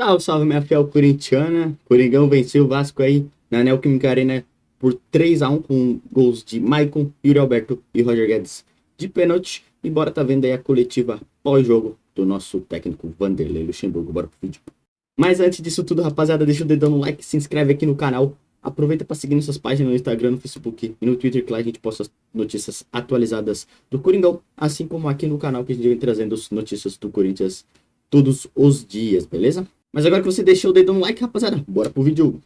Salve, salve, minha fiel corintiana. Coringão venceu o Vasco aí na Neoquímica Arena por 3-1 com gols de Maicon, Yuri Alberto e Roger Guedes de pênalti. E bora tá vendo aí a coletiva pós-jogo do nosso técnico Vanderlei Luxemburgo. Bora pro vídeo. Mas antes disso tudo, rapaziada, deixa o dedão no like, se inscreve aqui no canal. Aproveita para seguir nossas páginas no Instagram, no Facebook e no Twitter, que lá a gente posta as notícias atualizadas do Coringão, assim como aqui no canal que a gente vem trazendo as notícias do Corinthians todos os dias, beleza? Mas agora que você deixou o dedo no like, rapaziada, bora pro vídeo.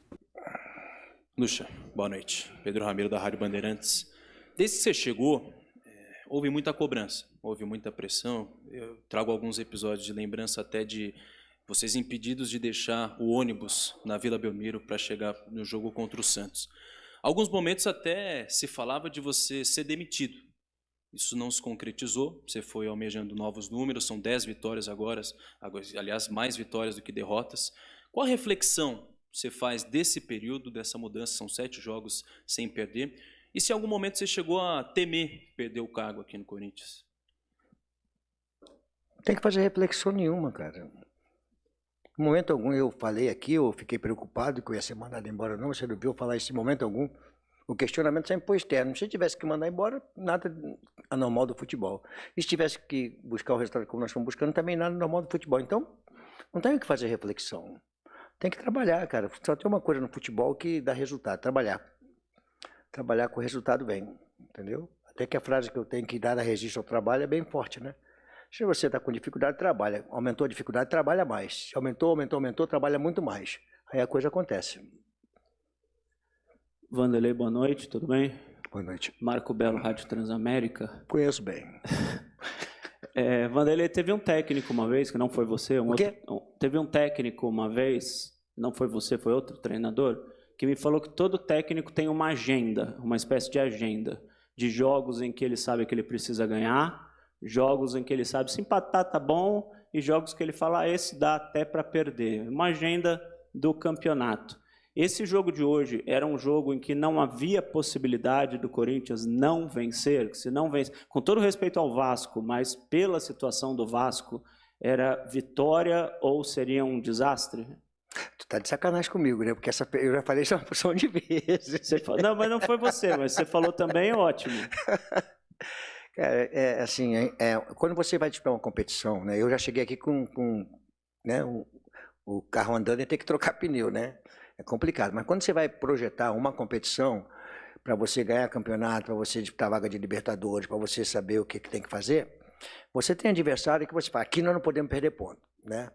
Luxa, boa noite. Pedro Ramiro, da Rádio Bandeirantes. Desde que você chegou, houve muita cobrança, houve muita pressão. Eu trago alguns episódios de lembrança até de vocês impedidos de deixar o ônibus na Vila Belmiro para chegar no jogo contra o Santos. Alguns momentos até se falava de você ser demitido. Isso não se concretizou, você foi almejando novos números, são 10 vitórias agora, aliás, mais vitórias do que derrotas. Qual a reflexão você faz desse período, dessa mudança? São 7 jogos sem perder. E se em algum momento você chegou a temer perder o cargo aqui no Corinthians? Não tem que fazer reflexão nenhuma, cara. Em momento algum eu falei aqui, eu fiquei preocupado que eu ia ser mandado embora. Não, você não viu falar isso em momento algum. O questionamento sempre foi externo. Se tivesse que mandar embora, nada anormal do futebol. E se tivesse que buscar o resultado como nós estamos buscando, também nada anormal do futebol. Então, não tem que fazer reflexão. Tem que trabalhar, cara. Só tem uma coisa no futebol que dá resultado, trabalhar. Trabalhar com o resultado vem, entendeu? Até que a frase que eu tenho que dar a registro ao trabalho é bem forte, né? Se você está com dificuldade, trabalha. Aumentou a dificuldade, trabalha mais. Se aumentou, trabalha muito mais. Aí a coisa acontece. Vanderlei, boa noite, tudo bem? Boa noite. Marco Belo, Rádio Transamérica. Conheço bem. Vanderlei, teve um técnico uma vez, que não foi você. Teve um técnico uma vez, não foi você, foi outro treinador, que me falou que todo técnico tem uma agenda, uma espécie de agenda, de jogos em que ele sabe que ele precisa ganhar, jogos em que ele sabe se empatar tá bom, e jogos que ele fala, esse dá até para perder. Uma agenda do campeonato. Esse jogo de hoje era um jogo em que não havia possibilidade do Corinthians não vencer, que se não vence, com todo respeito ao Vasco, mas pela situação do Vasco, era vitória ou seria um desastre? Tu tá de sacanagem comigo, né? Porque eu já falei isso uma porção de vezes. Não, mas não foi você, mas você falou também, ótimo. Cara, quando você vai disputar uma competição, né? Eu já cheguei aqui com né, o carro andando e tem que trocar pneu, né? É complicado, mas quando você vai projetar uma competição para você ganhar campeonato, para você disputar vaga de Libertadores, para você saber o que tem que fazer, você tem adversário que você fala, aqui nós não podemos perder ponto, né?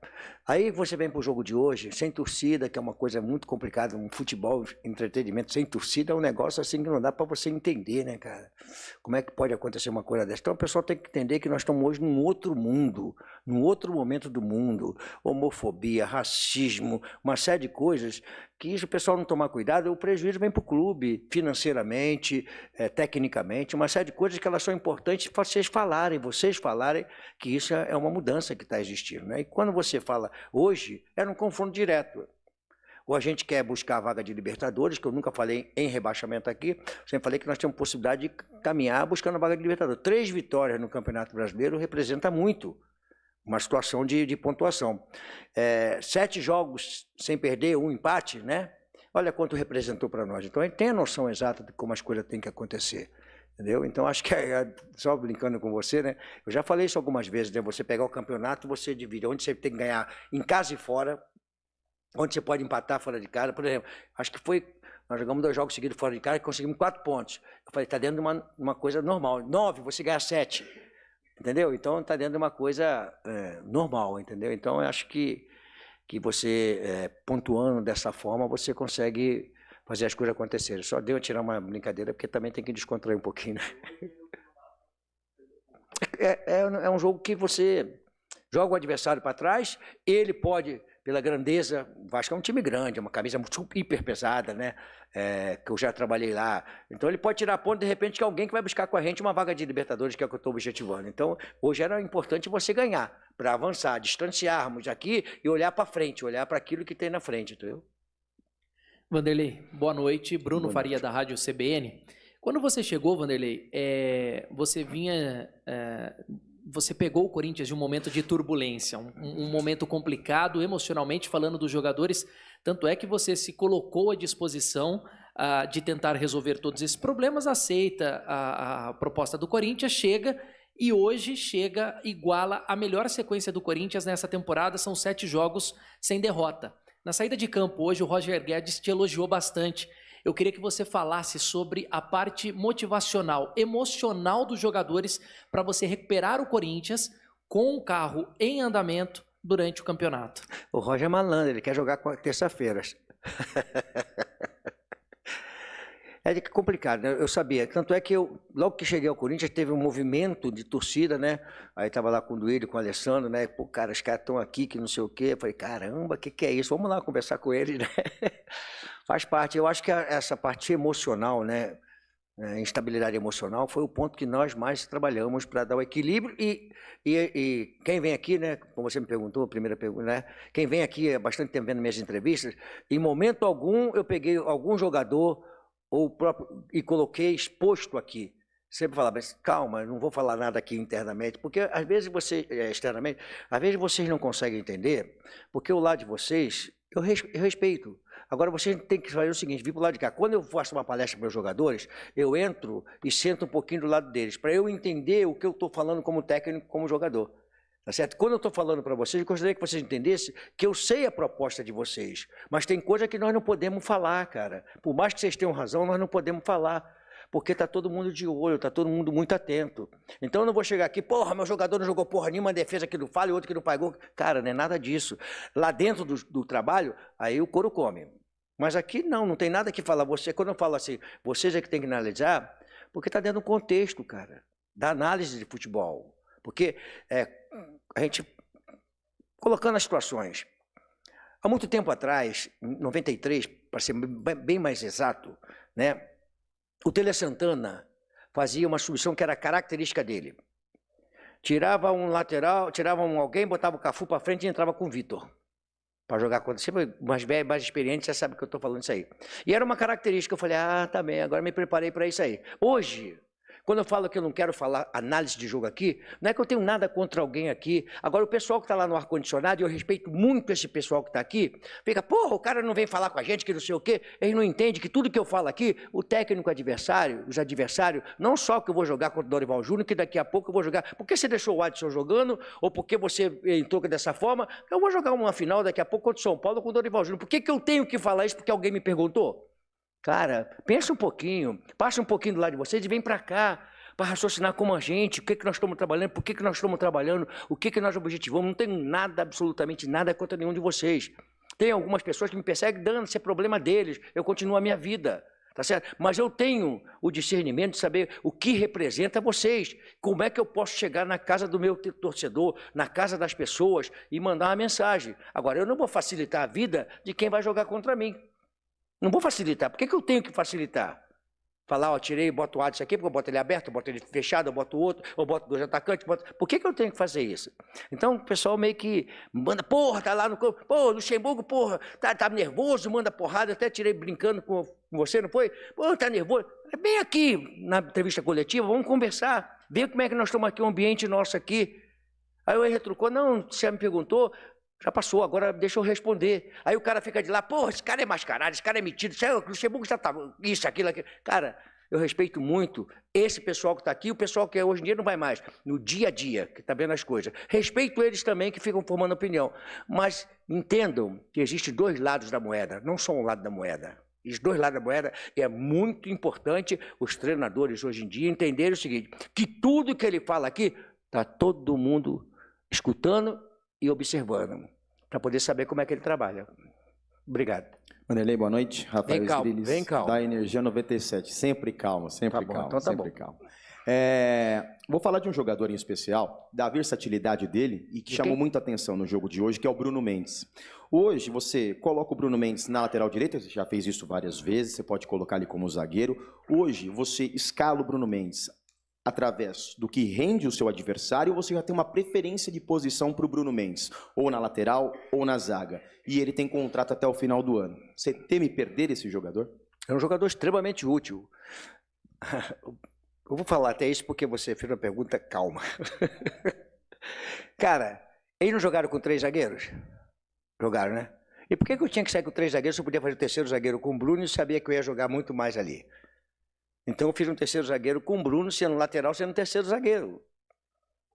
Aí você vem para o jogo de hoje, sem torcida, que é uma coisa muito complicada, um futebol, entretenimento sem torcida é um negócio assim que não dá para você entender, né, cara? Como é que pode acontecer uma coisa dessa? Então o pessoal tem que entender que nós estamos hoje num outro mundo, num outro momento do mundo, homofobia, racismo, uma série de coisas que se o pessoal não tomar cuidado, o prejuízo vem para o clube, financeiramente, tecnicamente, uma série de coisas que elas são importantes para vocês falarem que isso é uma mudança que está existindo, né? E quando você fala hoje, era um confronto direto. Ou a gente quer buscar a vaga de Libertadores, que eu nunca falei em rebaixamento aqui, sempre falei que nós temos possibilidade de caminhar buscando a vaga de Libertadores. 3 vitórias no Campeonato Brasileiro representa muito uma situação de pontuação. 7 jogos sem perder, 1 empate, né? Olha quanto representou para nós. Então a gente tem a noção exata de como as coisas têm que acontecer. Entendeu? Então acho que, só brincando com você, né? Eu já falei isso algumas vezes, né? Você pegar o campeonato, você divide onde você tem que ganhar em casa e fora, onde você pode empatar fora de casa. Por exemplo, acho que nós jogamos 2 jogos seguidos fora de casa e conseguimos 4 pontos. Eu falei, está dentro de uma coisa normal. 9, você ganha 7. Entendeu? Então está dentro de uma coisa normal, entendeu? Então eu acho que você, pontuando dessa forma, você consegue fazer as coisas acontecerem. Só deu a tirar uma brincadeira, porque também tem que descontrair um pouquinho, né? É um jogo que você joga o adversário para trás, ele pode, pela grandeza, o Vasco é um time grande, é uma camisa hiper pesada, né? Que eu já trabalhei lá. Então ele pode tirar ponto, de repente, que alguém que vai buscar com a gente uma vaga de Libertadores, que é o que eu estou objetivando. Então, hoje era importante você ganhar, para avançar, distanciarmos aqui e olhar para frente, olhar para aquilo que tem na frente, entendeu? Vanderlei, boa noite. Bruno Faria, da Rádio CBN. Quando você chegou, Vanderlei, você vinha você pegou o Corinthians de um momento de turbulência, um momento complicado emocionalmente falando dos jogadores, tanto é que você se colocou à disposição de tentar resolver todos esses problemas, aceita a proposta do Corinthians, chega e hoje iguala a melhor sequência do Corinthians nessa temporada, são 7 jogos sem derrota. Na saída de campo hoje o Roger Guedes te elogiou bastante. Eu queria que você falasse sobre a parte motivacional, emocional dos jogadores para você recuperar o Corinthians com o carro em andamento durante o campeonato. O Roger é malandro, ele quer jogar terça-feira. É complicado, né? Eu sabia. Tanto é que logo que cheguei ao Corinthians, teve um movimento de torcida, né? Aí estava lá com o Duílio, com o Alessandro, né? Pô, cara, os caras estão aqui, que não sei o quê. Eu falei, caramba, o que é isso? Vamos lá conversar com eles, né? Faz parte. Eu acho que essa parte emocional, né? Instabilidade emocional foi o ponto que nós mais trabalhamos para dar o equilíbrio. E quem vem aqui, né? Como você me perguntou, a primeira pergunta, né? Quem vem aqui há bastante tempo vendo minhas entrevistas, em momento algum eu peguei algum jogador e coloquei exposto aqui. Sempre falava, mas calma, não vou falar nada aqui internamente, porque às vezes externamente, às vezes vocês não conseguem entender, porque o lado de vocês, eu respeito. Agora vocês têm que fazer o seguinte, vir para o lado de cá. Quando eu faço uma palestra para meus jogadores, eu entro e sento um pouquinho do lado deles, para eu entender o que eu estou falando como técnico, como jogador. Tá certo? Quando eu estou falando para vocês, eu gostaria que vocês entendessem que eu sei a proposta de vocês, mas tem coisa que nós não podemos falar, cara. Por mais que vocês tenham razão, nós não podemos falar, porque está todo mundo de olho, está todo mundo muito atento. Então eu não vou chegar aqui, porra, meu jogador não jogou porra nenhuma, defesa que não fala e outro que não pagou. Cara, não é nada disso. Lá dentro do trabalho, aí o couro come. Mas aqui não tem nada que falar. Quando eu falo assim, vocês é que tem que analisar, porque está dentro do contexto, cara, da análise de futebol. Porque a gente, colocando as situações, há muito tempo atrás, em 93, para ser bem mais exato, né, o Tele Santana fazia uma substituição que era característica dele. Tirava um lateral, tirava alguém, botava o Cafu para frente e entrava com o Vitor. Para jogar contra, sempre mais velho, mais experiente, você sabe que eu estou falando isso aí. E era uma característica, eu falei, tá bem, agora me preparei para isso aí. Hoje, quando eu falo que eu não quero falar análise de jogo aqui, não é que eu tenho nada contra alguém aqui. Agora, o pessoal que está lá no ar-condicionado, e eu respeito muito esse pessoal que está aqui, fica, porra, o cara não vem falar com a gente, que não sei o quê. Eles não entendem que tudo que eu falo aqui, o técnico adversário, os adversários, não só que eu vou jogar contra o Dorival Júnior, que daqui a pouco eu vou jogar. Por que você deixou o Adson jogando? Ou por que você entrou dessa forma? Eu vou jogar uma final daqui a pouco contra o São Paulo com o Dorival Júnior. Por que eu tenho que falar isso porque alguém me perguntou? Cara, pensa um pouquinho, passa um pouquinho do lado de vocês e vem para cá, para raciocinar como a gente, o que nós estamos trabalhando, por que nós estamos trabalhando, o que nós objetivamos. Não tenho nada, absolutamente nada contra nenhum de vocês. Tem algumas pessoas que me perseguem, dando-se é problema deles, eu continuo a minha vida, tá certo? Mas eu tenho o discernimento de saber o que representa vocês, como é que eu posso chegar na casa do meu torcedor, na casa das pessoas e mandar uma mensagem. Agora, eu não vou facilitar a vida de quem vai jogar contra mim. Não vou facilitar. Por que eu tenho que facilitar? Falar, tirei, boto o Adson aqui, porque eu boto ele aberto, eu boto ele fechado, eu boto o outro, eu boto 2 atacantes, Por que eu tenho que fazer isso? Então, o pessoal meio que manda, porra, tá lá no campo, pô, Luxemburgo, porra, tá nervoso, manda porrada, até tirei brincando com você, não foi? Pô, tá nervoso. Bem aqui, na entrevista coletiva, vamos conversar, ver como é que nós estamos aqui, um ambiente nosso aqui. Aí ele retrucou, não, você já me perguntou, já passou, agora deixa eu responder. Aí o cara fica de lá, porra, esse cara é mascarado, esse cara é metido, o Luxemburgo já tá isso, aquilo. Cara, eu respeito muito esse pessoal que está aqui, o pessoal que hoje em dia não vai mais, no dia a dia, que está vendo as coisas. Respeito eles também que ficam formando opinião. Mas entendam que existem 2 lados da moeda, não só um lado da moeda. Os 2 lados da moeda, é muito importante os treinadores hoje em dia entenderem o seguinte, que tudo que ele fala aqui, está todo mundo escutando e observando, para poder saber como é que ele trabalha. Obrigado. Vanderlei, boa noite. Rafael Esdrilis, vem calmo. da Energia 97. Sempre calmo, sempre calmo. Então tá sempre bom. calmo. Vou falar de um jogador em especial, da versatilidade dele, e que chamou muita atenção no jogo de hoje, que é o Bruno Mendes. Hoje, você coloca o Bruno Mendes na lateral direita, você já fez isso várias vezes, você pode colocar ele como zagueiro. Hoje, você escala o Bruno Mendes através do que rende o seu adversário, ou você já tem uma preferência de posição para o Bruno Mendes, ou na lateral ou na zaga, e ele tem contrato até o final do ano. Você teme perder esse jogador? É um jogador extremamente útil. Eu vou falar até isso porque você fez uma pergunta calma. Cara, eles não jogaram com 3 zagueiros? Jogaram, né? E por que eu tinha que sair com 3 zagueiros se eu podia fazer o terceiro zagueiro com o Bruno e sabia que eu ia jogar muito mais ali? Então eu fiz um terceiro zagueiro com o Bruno, sendo lateral, sendo terceiro zagueiro.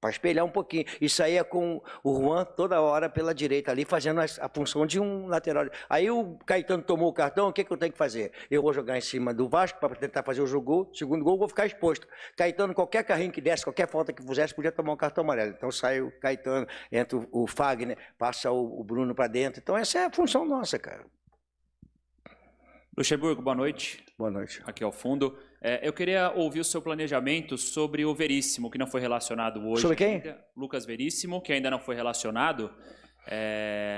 Para espelhar um pouquinho. E saía com o Juan toda hora pela direita ali, fazendo a função de um lateral. Aí o Caetano tomou o cartão, o que eu tenho que fazer? Eu vou jogar em cima do Vasco para tentar fazer o segundo gol, vou ficar exposto. Caetano, qualquer carrinho que desse, qualquer falta que fizesse, podia tomar um cartão amarelo. Então sai o Caetano, entra o Fagner, passa o Bruno para dentro. Então essa é a função nossa, cara. Luxemburgo, boa noite. Boa noite. Aqui ao fundo. Eu queria ouvir o seu planejamento sobre o Veríssimo, que não foi relacionado hoje. Sobre quem? Ainda. Lucas Veríssimo, que ainda não foi relacionado.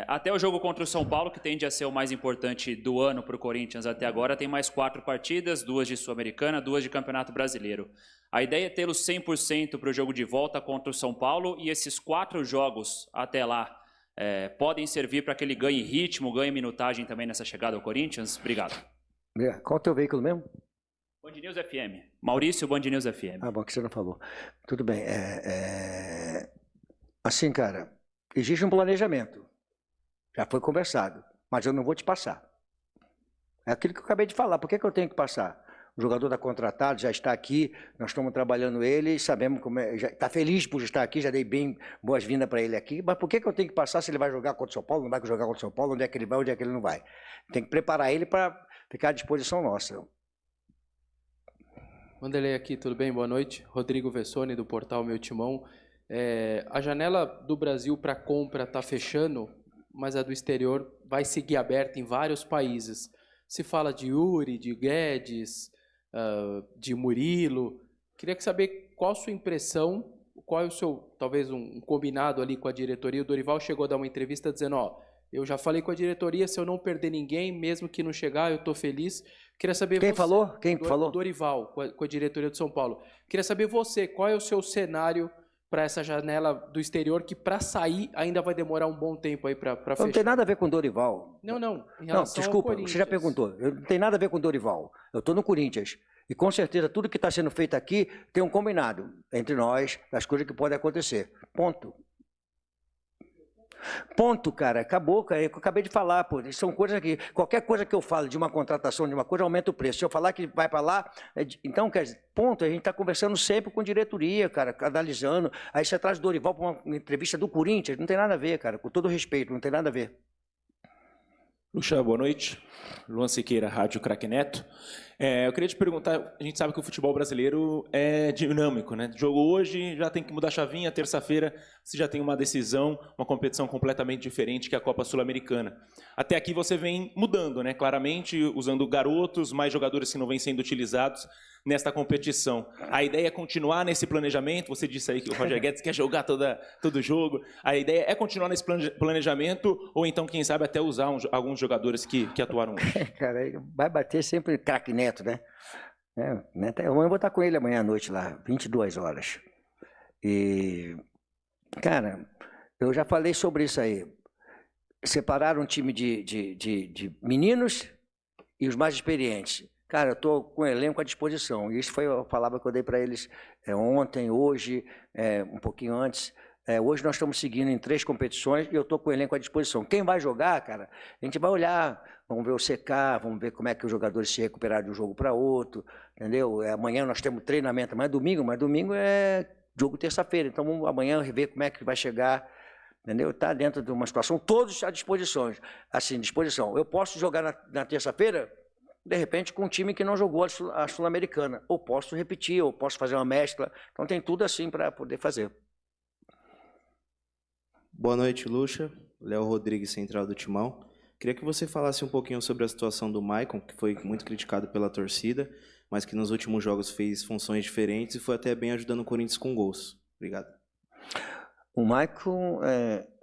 Até o jogo contra o São Paulo, que tende a ser o mais importante do ano para o Corinthians até agora, tem mais 4 partidas, 2 de Sul-Americana, 2 de Campeonato Brasileiro. A ideia é tê-lo 100% para o jogo de volta contra o São Paulo, e esses 4 jogos até lá podem servir para que ele ganhe ritmo, ganhe minutagem também nessa chegada ao Corinthians? Obrigado. Qual é o teu veículo mesmo? Band News FM. Maurício, Band News FM. Ah, bom, que você não falou. Tudo bem. Assim, cara, existe um planejamento. Já foi conversado, mas eu não vou te passar. É aquilo que eu acabei de falar. Por que eu tenho que passar? O jogador está contratado, já está aqui, nós estamos trabalhando ele, sabemos como é, já está feliz por estar aqui, já dei bem boas-vindas para ele aqui, mas por que eu tenho que passar se ele vai jogar contra o São Paulo, não vai jogar contra o São Paulo, onde é que ele vai, onde é que ele não vai? Tem que preparar ele para ficar à disposição nossa. Vanderlei aqui, tudo bem? Boa noite. Rodrigo Vessone, do portal Meu Timão. A janela do Brasil para compra está fechando, mas a do exterior vai seguir aberta em vários países. Se fala de Yuri, de Guedes, de Murilo. Queria saber qual a sua impressão, qual é o seu, talvez um combinado ali com a diretoria. O Dorival chegou a dar uma entrevista dizendo, eu já falei com a diretoria, se eu não perder ninguém, mesmo que não chegar, eu estou feliz. Queria saber Quem você, falou? Quem falou? Dorival, com a diretoria do São Paulo. Queria saber você, qual é o seu cenário para essa janela do exterior, que para sair ainda vai demorar um bom tempo aí para fechar? Não tem nada a ver com o Dorival. Não. Não, desculpa, você já perguntou. Não tem nada a ver com o Dorival. Eu estou no Corinthians. E com certeza tudo que está sendo feito aqui tem um combinado entre nós, das coisas que podem acontecer. Ponto. Ponto, cara. Acabou, cara. Eu acabei de falar, pô. São coisas que... Qualquer coisa que eu falo de uma contratação, de uma coisa, aumenta o preço. Se eu falar que vai para lá... Então, quer dizer, ponto. A gente está conversando sempre com diretoria, cara, analisando. Aí você traz o Dorival para uma entrevista do Corinthians. Não tem nada a ver, cara. Com todo respeito, não tem nada a ver. Luxa, boa noite. Luan Siqueira, Rádio Craque Neto. Eu queria te perguntar, a gente sabe que o futebol brasileiro é dinâmico, né? Jogo hoje, já tem que mudar a chavinha, terça-feira você já tem uma decisão, uma competição completamente diferente que é a Copa Sul-Americana. Até aqui você vem mudando, né? Claramente, usando garotos, mais jogadores que não vêm sendo utilizados nesta competição. A ideia é continuar nesse planejamento? Você disse aí que o Roger Guedes quer jogar todo jogo. A ideia é continuar nesse planejamento ou então, quem sabe, até usar alguns jogadores que atuaram hoje? Cara, vai bater sempre craque Neto, né? Eu vou estar com ele amanhã à noite lá, 22 horas. E, cara, eu já falei sobre isso aí. Separaram um time de meninos e os mais experientes. Cara, eu estou com o elenco à disposição. E isso foi a palavra que eu dei para eles ontem, hoje, um pouquinho antes. Hoje nós estamos seguindo em 3 competições e eu estou com o elenco à disposição. Quem vai jogar, cara, a gente vai olhar, vamos ver o CK, vamos ver como é que os jogadores se recuperaram de um jogo para outro, entendeu? Amanhã nós temos treinamento, mas domingo é jogo terça-feira, então vamos amanhã ver como é que vai chegar, entendeu? Está dentro de uma situação, todos à disposição, assim, disposição. Eu posso jogar na terça-feira, de repente, com um time que não jogou a Sul-Americana, ou posso repetir, ou posso fazer uma mescla, então tem tudo assim para poder fazer. Boa noite, Luxa. Léo Rodrigues, Central do Timão. Queria que você falasse um pouquinho sobre a situação do Maicon, que foi muito criticado pela torcida, mas que nos últimos jogos fez funções diferentes e foi até bem ajudando o Corinthians com gols. Obrigado. O Maicon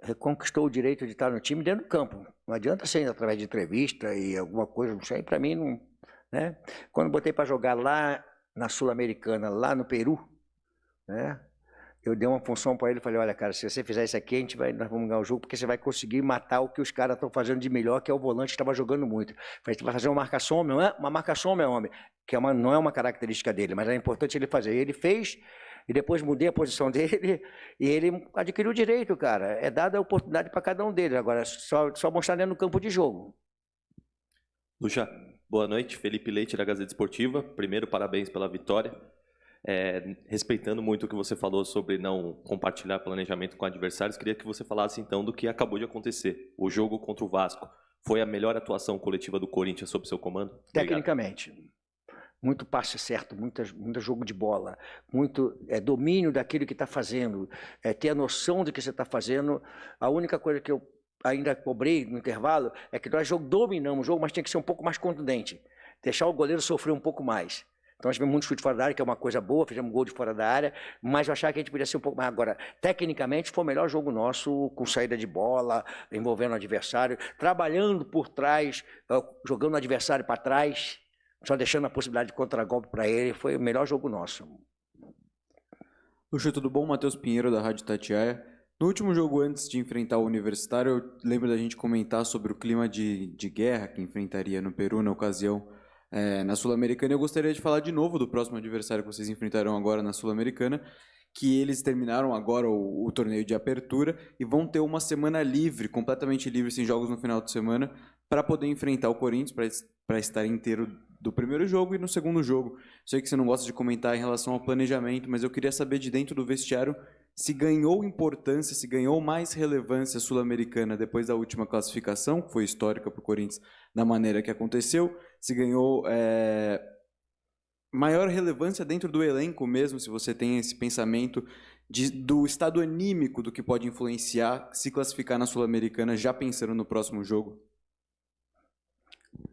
reconquistou o direito de estar no time dentro do campo. Não adianta ser através de entrevista e alguma coisa, não sei, para mim não... Né? Quando botei para jogar lá na Sul-Americana, lá no Peru, né? eu dei uma função para ele, falei, olha, cara, se você fizer isso aqui, nós vamos ganhar o jogo, porque você vai conseguir matar o que os caras estão fazendo de melhor, que é o volante que estava jogando muito. Falei, você vai fazer uma marcação homem, uma marcação homem, que não é uma característica dele, mas é importante ele fazer. E ele fez, e depois mudei a posição dele, e ele adquiriu o direito, cara. É dada a oportunidade para cada um deles. Agora, só mostrar dentro do campo de jogo. Lucha, boa noite. Felipe Leite, da Gazeta Esportiva. Primeiro, parabéns pela vitória. Respeitando muito o que você falou sobre não compartilhar planejamento com adversários, queria que você falasse então do que acabou de acontecer. O jogo contra o Vasco foi a melhor atuação coletiva do Corinthians sob seu comando? Tecnicamente. Muito passe certo, muito jogo de bola, muito domínio daquilo que está fazendo, ter a noção do que você está fazendo. A única coisa que eu ainda cobrei no intervalo é que nós dominamos o jogo, mas tinha que ser um pouco mais contundente, deixar o goleiro sofrer um pouco mais. Então, nós tivemos muito chute fora da área, que é uma coisa boa, fizemos gol de fora da área, mas eu achava que a gente podia ser um pouco mais. Agora, tecnicamente, foi o melhor jogo nosso, com saída de bola, envolvendo o adversário, trabalhando por trás, jogando o adversário para trás, só deixando a possibilidade de contragolpe para ele. Foi o melhor jogo nosso. Lucha, tudo bom? Matheus Pinheiro, da Rádio Tatiaia. No último jogo, antes de enfrentar o Universitário, eu lembro da gente comentar sobre o clima de guerra que enfrentaria no Peru na ocasião. Na Sul-Americana, eu gostaria de falar de novo do próximo adversário que vocês enfrentarão agora na Sul-Americana, que eles terminaram agora o torneio de apertura e vão ter uma semana livre, completamente livre, sem jogos no final de semana, para poder enfrentar o Corinthians, para estar inteiro do primeiro jogo e no segundo jogo. Sei que você não gosta de comentar em relação ao planejamento, mas eu queria saber de dentro do vestiário se ganhou importância, se ganhou mais relevância sul-americana depois da última classificação, que foi histórica para o Corinthians da maneira que aconteceu, se ganhou maior relevância dentro do elenco mesmo, se você tem esse pensamento do estado anímico do que pode influenciar se classificar na Sul-Americana, já pensando no próximo jogo.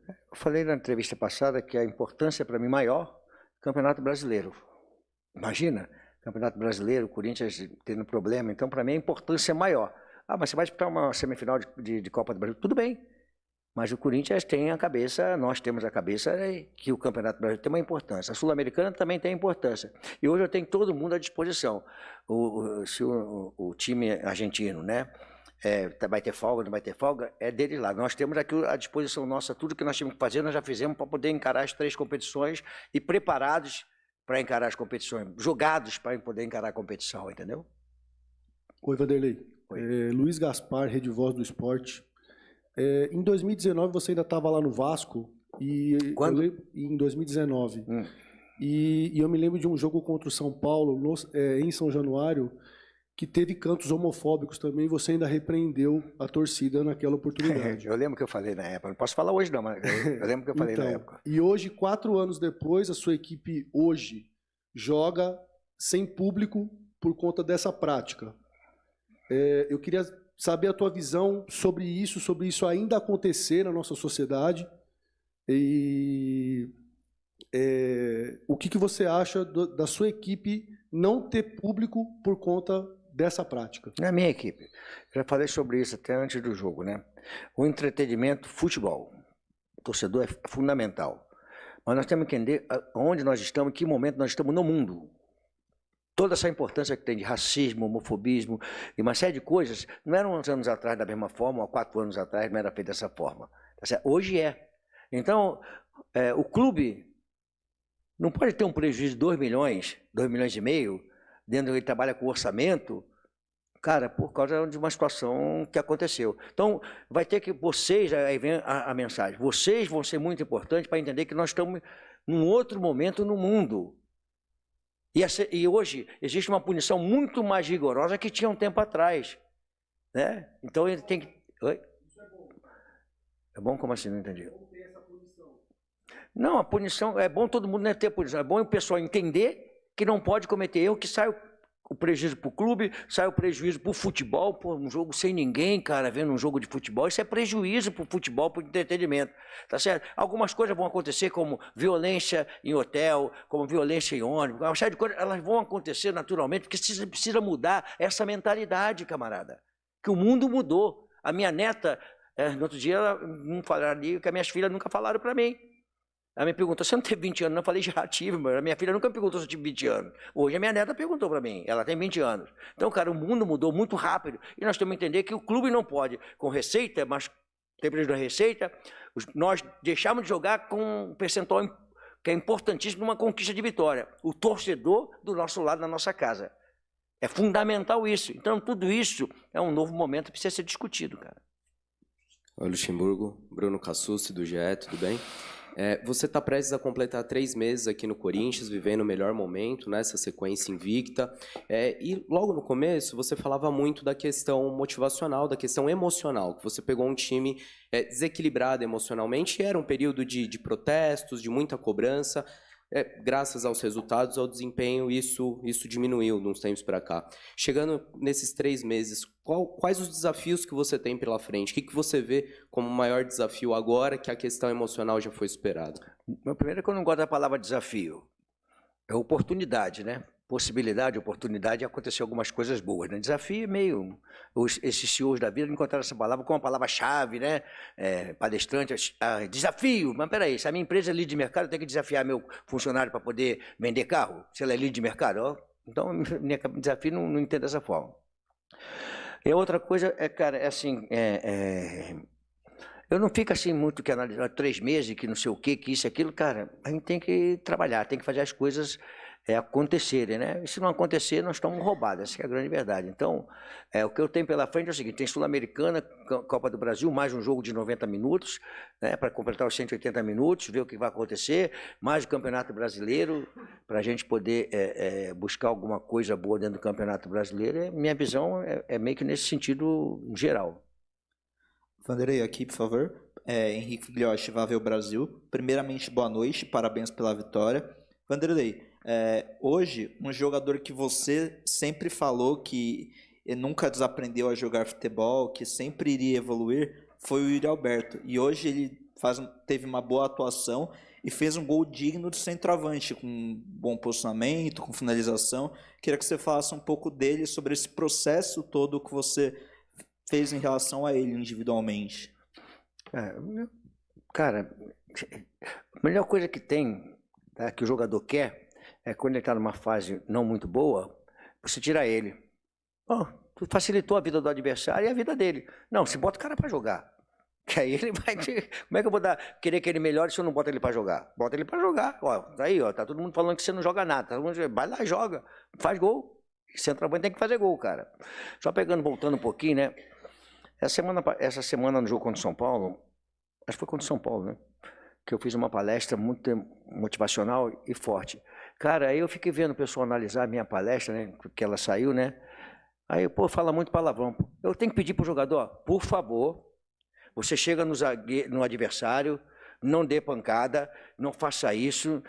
Eu falei na entrevista passada que a importância para mim maior é o Campeonato Brasileiro. Imagina, Campeonato Brasileiro, o Corinthians tendo problema, então para mim a importância é maior. Mas você vai disputar uma semifinal de Copa do Brasil, tudo bem. Mas o Corinthians tem a cabeça, nós temos a cabeça que o Campeonato Brasileiro tem uma importância. A Sul-Americana também tem importância. E hoje eu tenho todo mundo à disposição. O time argentino, né? Vai ter folga, não vai ter folga, é deles lá. Nós temos aqui à disposição nossa, tudo que nós tínhamos que fazer, nós já fizemos para poder encarar as 3 competições e preparados para encarar as competições, jogados para poder encarar a competição, entendeu? Oi, Vanderlei. Luiz Gaspar, Rede Voz do Esporte. Em 2019 você ainda estava lá no Vasco. Quando? Em 2019. E eu me lembro de um jogo contra o São Paulo, em São Januário, que teve cantos homofóbicos também, você ainda repreendeu a torcida naquela oportunidade. Eu lembro que eu falei na época, não posso falar hoje não, mas eu lembro que eu falei na época. E hoje, 4 anos depois, a sua equipe hoje joga sem público por conta dessa prática. Eu queria saber a tua visão sobre isso ainda acontecer na nossa sociedade e o que você acha da sua equipe não ter público por conta dessa prática? Na minha equipe, já falei sobre isso até antes do jogo, né? O entretenimento, futebol, o torcedor é fundamental. Mas nós temos que entender onde nós estamos, em que momento nós estamos no mundo. Toda essa importância que tem de racismo, homofobismo e uma série de coisas, não eram uns anos atrás da mesma forma, ou 4 anos atrás não era feito dessa forma. Hoje é. Então, o clube não pode ter um prejuízo de 2 milhões e meio, dentro ele trabalha com orçamento, cara, por causa de uma situação que aconteceu. Então, vai ter que vocês, aí vem a mensagem, vocês vão ser muito importantes para entender que nós estamos num outro momento no mundo. E hoje existe uma punição muito mais rigorosa que tinha um tempo atrás, né? Então ele tem que... Oi? É bom? Como assim? Não entendi. Não, a punição, é bom todo mundo, né, ter punição, é bom o pessoal entender que não pode cometer erro, que sai o prejuízo para o clube, sai o prejuízo para o futebol, por um jogo sem ninguém, cara, vendo um jogo de futebol, isso é prejuízo para o futebol, para o entretenimento, tá certo? Algumas coisas vão acontecer, como violência em hotel, como violência em ônibus, uma série de coisas, elas vão acontecer naturalmente, porque precisa mudar essa mentalidade, camarada, que o mundo mudou. A minha neta, no outro dia, ela não falaram ali, que as minhas filhas nunca falaram para mim. Ela me perguntou, você não teve 20 anos? Não, eu falei, já tive, mas a minha filha nunca me perguntou se eu tive 20 anos. Hoje a minha neta perguntou para mim, ela tem 20 anos. Então, cara, o mundo mudou muito rápido e nós temos que entender que o clube não pode, com receita, mas tem prejuízo da receita, nós deixamos de jogar com um percentual que é importantíssimo numa conquista de vitória. O torcedor do nosso lado, na nossa casa. É fundamental isso. Então, tudo isso é um novo momento que precisa ser discutido, cara. Oi, Luxemburgo, Bruno Cassucci, do GE, tudo bem? Você está prestes a completar 3 meses aqui no Corinthians, vivendo o melhor momento, nessa sequência invicta. E logo no começo, você falava muito da questão motivacional, da questão emocional, que você pegou um time desequilibrado emocionalmente, e era um período de protestos, de muita cobrança. Graças aos resultados, ao desempenho, isso diminuiu de uns tempos para cá. Chegando nesses 3 meses, quais os desafios que você tem pela frente? O que você vê como o maior desafio agora que a questão emocional já foi superada? Primeiro que eu não gosto da palavra desafio. É oportunidade, né? Possibilidade, oportunidade de acontecer algumas coisas boas, né? Desafio é meio... Esses CEOs da vida encontraram essa palavra como uma palavra-chave, né? Palestrante, desafio. Mas peraí, se a minha empresa é líder de mercado, eu tenho que desafiar meu funcionário para poder vender carro? Se ela é líder de mercado? Ó, então, desafio não entendo dessa forma. E outra coisa, cara, é assim... Eu não fico assim muito que analisar 3 meses, que não sei o quê, que isso e aquilo. Cara, a gente tem que trabalhar, tem que fazer as coisas... acontecerem, né? E se não acontecer, nós estamos roubados, essa é a grande verdade. Então, o que eu tenho pela frente é o seguinte, tem Sul-Americana, Copa do Brasil, mais um jogo de 90 minutos, né, para completar os 180 minutos, ver o que vai acontecer, mais o Campeonato Brasileiro, para a gente poder buscar alguma coisa boa dentro do Campeonato Brasileiro. Minha visão é meio que nesse sentido geral. Vanderlei, aqui, por favor. Henrique Figliotti, Vável Brasil. Primeiramente, boa noite, parabéns pela vitória. Vanderlei, hoje, um jogador que você sempre falou que nunca desaprendeu a jogar futebol, que sempre iria evoluir, foi o Yuri Alberto. E hoje ele teve uma boa atuação e fez um gol digno de centroavante, com bom posicionamento, com finalização. Queria que você falasse um pouco dele, sobre esse processo todo que você fez em relação a ele individualmente. Cara, a melhor coisa que tem, tá, que o jogador quer, é quando ele está numa fase não muito boa, você tira ele. Tu facilitou a vida do adversário e a vida dele. Não, você bota o cara para jogar. Que aí ele vai... Como é que eu vou querer que ele melhore se eu não boto ele para jogar? Bota ele para jogar. Tá aí, tá todo mundo falando que você não joga nada. Todo mundo vai lá e joga. Faz gol. Centroavante tem que fazer gol, cara. Só voltando um pouquinho, né? Essa semana no jogo contra o São Paulo, acho que foi contra o São Paulo, né? Que eu fiz uma palestra muito motivacional e forte. Cara, aí eu fiquei vendo o pessoal analisar a minha palestra, né? Que ela saiu, né? Aí, fala muito palavrão. Eu tenho que pedir pro jogador, por favor, você chega no adversário, não dê pancada, não faça isso.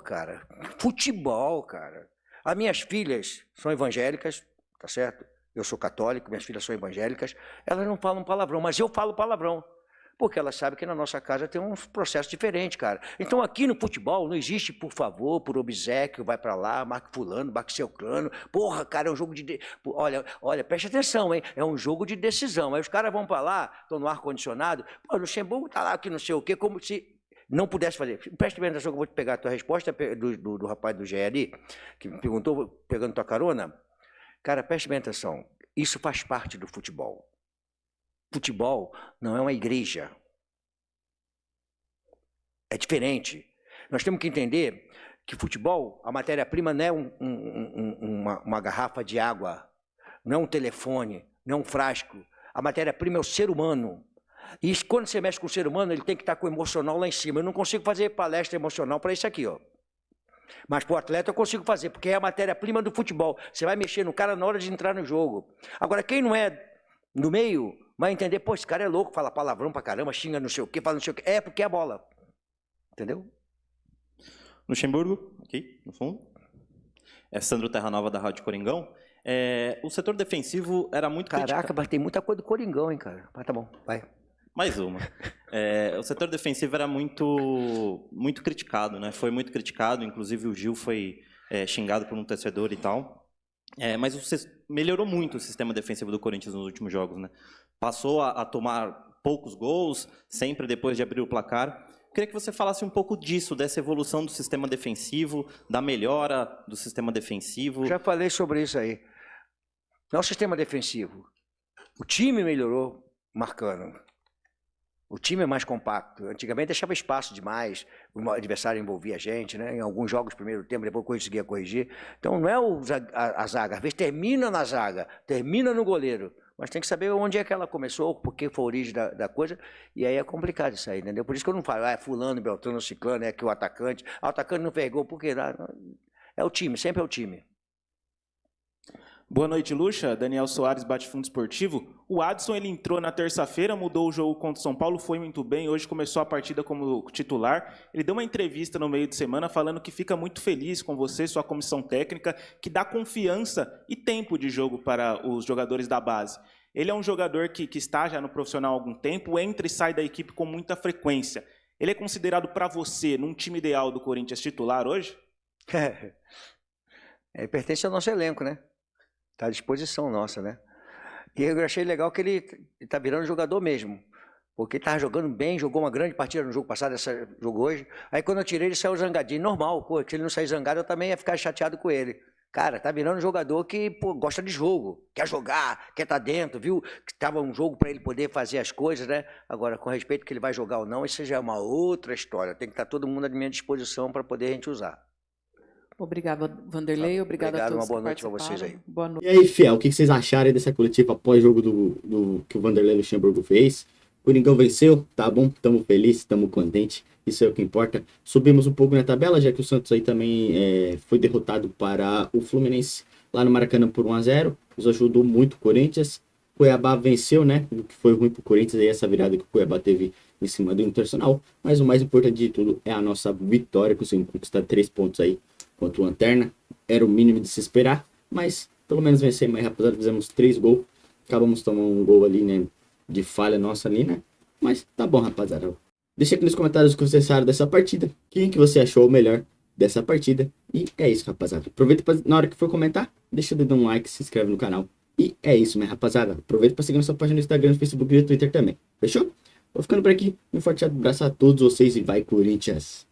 Cara, futebol, cara. As minhas filhas são evangélicas, tá certo? Eu sou católico, minhas filhas são evangélicas. Elas não falam palavrão, mas eu falo palavrão. Porque ela sabe que na nossa casa tem um processo diferente, cara. Então aqui no futebol não existe por favor, por obséquio, vai pra lá, marque fulano, marque seu clano. Porra, cara, é um jogo de... Olha, preste atenção, hein? É um jogo de decisão. Aí os caras vão pra lá, estão no ar-condicionado. Pô, o Luxemburgo tá lá, que não sei o quê, como se não pudesse fazer. Preste bem atenção que eu vou te pegar a tua resposta do rapaz do GE ali, que me perguntou, pegando tua carona. Cara, preste bem atenção. Isso faz parte do futebol. Futebol não é uma igreja. É diferente. Nós temos que entender que futebol, a matéria-prima não é uma garrafa de água, não é um telefone, não é um frasco. A matéria-prima é o ser humano. E quando você mexe com o ser humano, ele tem que estar com o emocional lá em cima. Eu não consigo fazer palestra emocional para isso aqui, ó. Mas para o atleta eu consigo fazer, porque é a matéria-prima do futebol. Você vai mexer no cara na hora de entrar no jogo. Agora, quem não é no meio, vai entender, pô, esse cara é louco, fala palavrão pra caramba, xinga não sei o quê, fala não sei o quê. É porque é a bola. Entendeu? Luxemburgo, aqui no fundo. Sandro Terranova, da Rádio Coringão. O setor defensivo era muito criticado. Caraca, mas tem muita coisa do Coringão, hein, cara. Mas tá bom, vai. Mais uma. O setor defensivo era muito criticado, né? Foi muito criticado, inclusive o Gil foi xingado por um torcedor e tal. Mas melhorou muito o sistema defensivo do Corinthians nos últimos jogos, né? Passou a tomar poucos gols, sempre depois de abrir o placar. Queria que você falasse um pouco disso, dessa evolução do sistema defensivo, da melhora do sistema defensivo. Já falei sobre isso aí. Nosso sistema defensivo, o time melhorou marcando. O time é mais compacto. Antigamente deixava espaço demais, o adversário envolvia a gente, né? Em alguns jogos, primeiro tempo, depois conseguia corrigir. Então não é a zaga, às vezes termina na zaga, termina no goleiro. Mas tem que saber onde é que ela começou, por que foi a origem da coisa, e aí é complicado isso aí, entendeu? Por isso que eu não falo, é fulano, beltrano, ciclano, é que o atacante não fez gol, por quê? É o time, sempre é o time. Boa noite, Lucha. Daniel Soares, Bate Fundo Esportivo. O Adson, ele entrou na terça-feira, mudou o jogo contra o São Paulo, foi muito bem, hoje começou a partida como titular. Ele deu uma entrevista no meio de semana falando que fica muito feliz com você, sua comissão técnica, que dá confiança e tempo de jogo para os jogadores da base. Ele é um jogador que está já no profissional há algum tempo, entra e sai da equipe com muita frequência. Ele é considerado para você, num time ideal do Corinthians, titular hoje? Pertence ao nosso elenco, né? Está à disposição nossa, né? E eu achei legal que ele está virando jogador mesmo. Porque ele estava jogando bem, jogou uma grande partida no jogo passado, jogo hoje. Aí quando eu tirei ele saiu zangadinho. Normal, pô, se ele não sair zangado eu também ia ficar chateado com ele. Cara, tá virando jogador que gosta de jogo, quer jogar, quer estar dentro, viu? Que estava um jogo para ele poder fazer as coisas, né? Agora, com respeito que ele vai jogar ou não, isso já é uma outra história. Tem que estar todo mundo à minha disposição para poder a gente usar. Obrigado, Vanderlei. Obrigado a todos. Uma boa noite para vocês aí. Boa noite. E aí, Fiel, o que vocês acharam dessa coletiva após o jogo que o Vanderlei Luxemburgo fez? O Coringão venceu, tá bom, estamos felizes, estamos contentes, isso é o que importa. Subimos um pouco na tabela, já que o Santos aí também foi derrotado para o Fluminense lá no Maracanã por 1-0. Isso ajudou muito o Corinthians. Cuiabá venceu, né? O que foi ruim pro Corinthians aí, essa virada que o Cuiabá teve em cima do Internacional. Mas o mais importante de tudo é a nossa vitória, conseguimos conquistar 3 pontos aí contra o Lanterna. Era o mínimo de se esperar, mas pelo menos vencemos aí, rapaziada. Fizemos 3 gols. Acabamos tomando um gol ali, né? De falha nossa ali, né? Mas tá bom, rapaziada. Deixa aqui nos comentários o que vocês acharam dessa partida. Quem que você achou o melhor dessa partida. E é isso, rapaziada. Aproveita na hora que for comentar, deixa o dedo no like, se inscreve no canal. E é isso, minha rapaziada. Aproveita para seguir nossa página no Instagram, no Facebook e no Twitter também. Fechou? Vou ficando por aqui. Um forte abraço a todos vocês e vai, Corinthians!